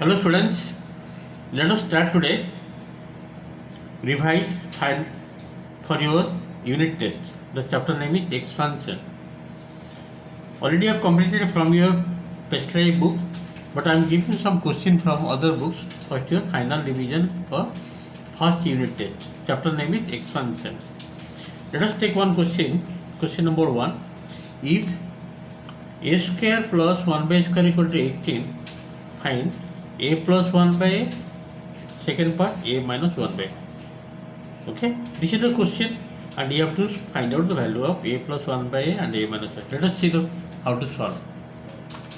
Hello students, let us start today revise file for your unit test. The chapter name is expansion. Already I have completed from your test drive book, but I am giving some question from other books for your final revision for first unit test. Chapter name is expansion. Let us take one question. Question number 1. If a square plus 1 by square equal to 18, find a plus 1 by a, second part a minus 1 by. Okay, this is the question and you have to find out the value of a plus 1 by a and a minus 1. Let us see how to solve.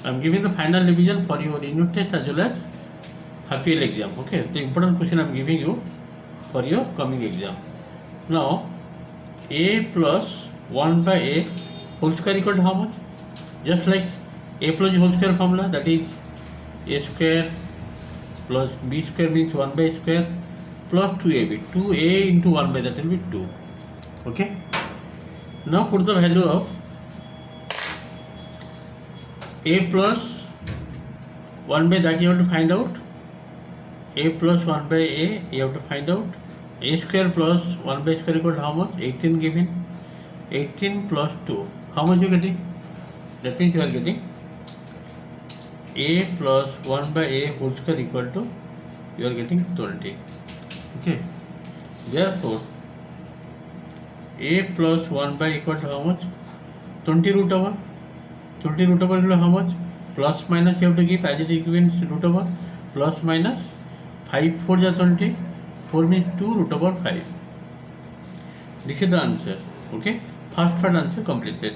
I am giving the final revision for your unit test as well as half yearly exam. Okay, the important question I am giving you for your coming exam. Now a plus 1 by a whole square equal to how much? Just like a plus whole square formula, that is a square plus b square means 1 by square plus 2ab. 2a into 1 by, that will be 2. Okay. Now put the value of a plus 1 by, that you have to find out. A plus 1 by a you have to find out. A square plus 1 by square equal to how much? 18 given. 18 plus 2. How much you are getting? That means you are getting a plus 1 by a whole square equal to, you are getting 20. Okay. Therefore, a plus 1 by equal to how much? 20 root over. 20 root over equal to how much? Plus minus you have to give as it is given root over. Plus minus 5 4 is 20. 4 means 2 root over 5. This is the answer. Okay. First part answer completed.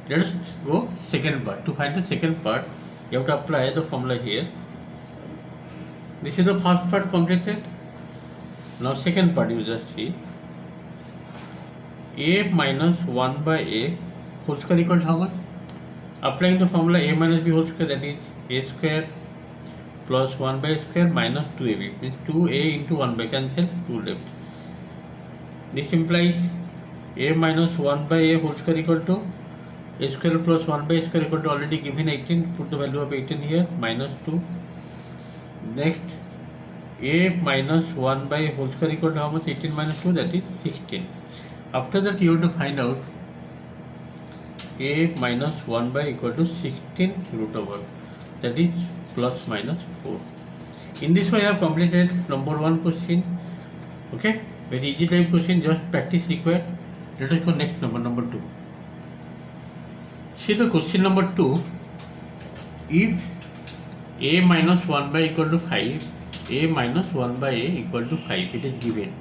Let us go second part. To find the second part, you have to apply the formula here. This is the first part completed. Now second part you just see. A minus 1 by a whole square equal to how much? Applying the formula a minus b whole square, that is a square plus 1 by square minus 2ab, means 2a into 1 by, cancel 2 left. This implies a minus 1 by a whole square equal to a square plus 1 by square equal to already given 18. Put the value of 18 here, minus 2. Next, a minus 1 by whole square equal to how much? 18 minus 2, that is 16. After that you have to find out a minus 1 by equal to 16 root over, that is plus minus 4. In this way I have completed number 1 question. Okay, very easy type question, just practice required. Let us go next number 2. See the question number 2. If a minus 1 by equal to 5, a minus 1 by a equal to 5, it is given.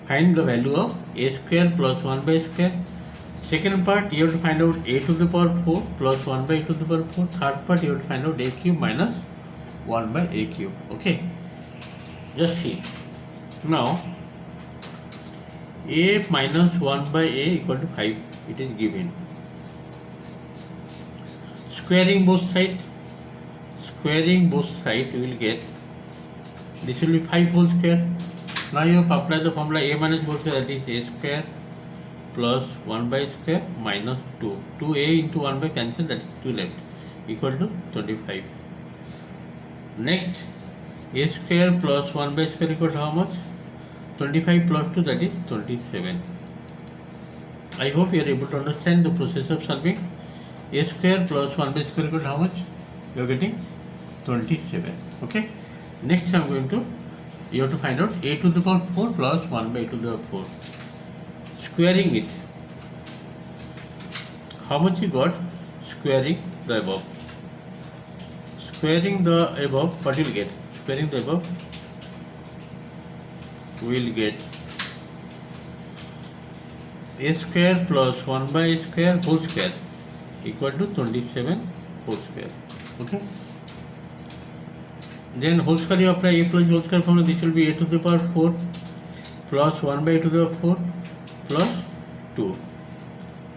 Find the value of a square plus 1 by square. Second part you have to find out a to the power 4 plus 1 by a to the power 4. Third part you have to find out a cube minus 1 by a cube. Okay, just see. Now a minus 1 by a equal to 5, it is given. Squaring both sides, you will get, this will be 5 whole square. Now you have applied the formula a minus whole square, that is a square plus 1 by square minus 2. 2a into 1 by, cancel, that is 2 left, equal to 25. Next, a square plus 1 by square equal to how much? 25 plus 2, that is 27. I hope you are able to understand the process of solving. A square plus 1 by square equal to how much? You are getting 27. Okay. Next I am going to, you have to find out a to the power 4 plus 1 by a to the power 4. Squaring it. How much you got? Squaring the above. Squaring the above, what you will get? Squaring the above, we will get a square plus 1 by a square whole square equal to 27 whole square. Okay. Then whole square you apply a plus whole square formula. This will be a to the power 4 plus 1 by a to the power 4 plus 2.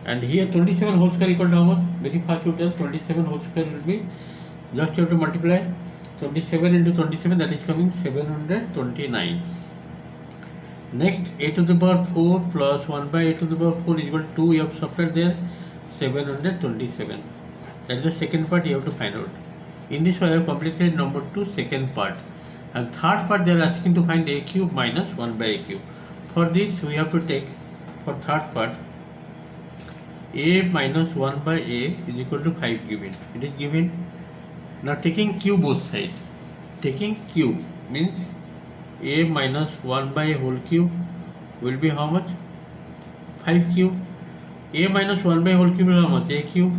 And here 27 whole square equal to how much? Very fast you tell. 27 whole square will be, just you have to multiply 27 into 27, that is coming 729. Next, a to the power 4 plus 1 by a to the power 4 is equal to 2. You have subtracted there 727. That is the second part you have to find out. In this way I have completed number 2 second part. And third part they are asking to find a cube minus 1 by a cube. For this we have to take, for third part, a minus 1 by a is equal to 5 given. It is given. Now taking cube both sides. Taking cube means a minus 1 by a whole cube will be how much? 5 cube. A minus 1 by a whole cube is how much? A cube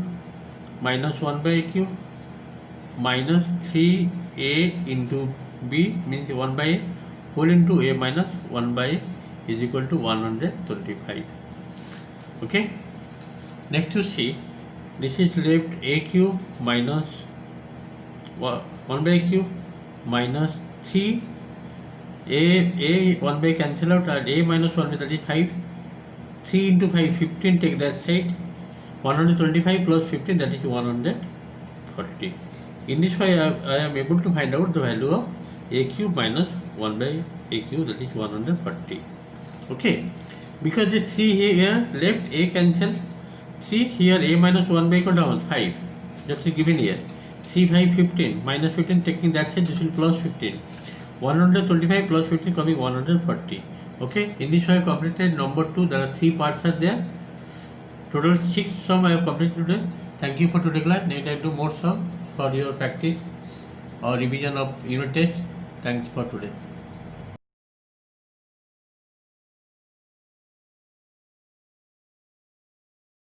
minus 1 by a cube minus 3a into b means 1 by a whole into a minus 1 by a is equal to 125. Okay. Next you see, this is left a cube minus 1 by a cube minus 3 a 1 by cancel out, and a minus 1 that is 5. 3 into 5, 15, take that side. 125 plus 15, that is 140. In this way I am able to find out the value of a cube minus 1 by a cube, that is 140. Okay, because the 3 here left, a cancel. 3 here, a minus 1 by equal to 5, that is given here. 3, 5, 15, minus 15, taking that side, this will plus 15. 125 plus 15 coming 140. Okay, in this way I have completed number 2. There are 3 parts are there. Total 6 sum I have completed today. Thank you for today class. Next I do more sum for your practice or revision of unit test. Thanks for today.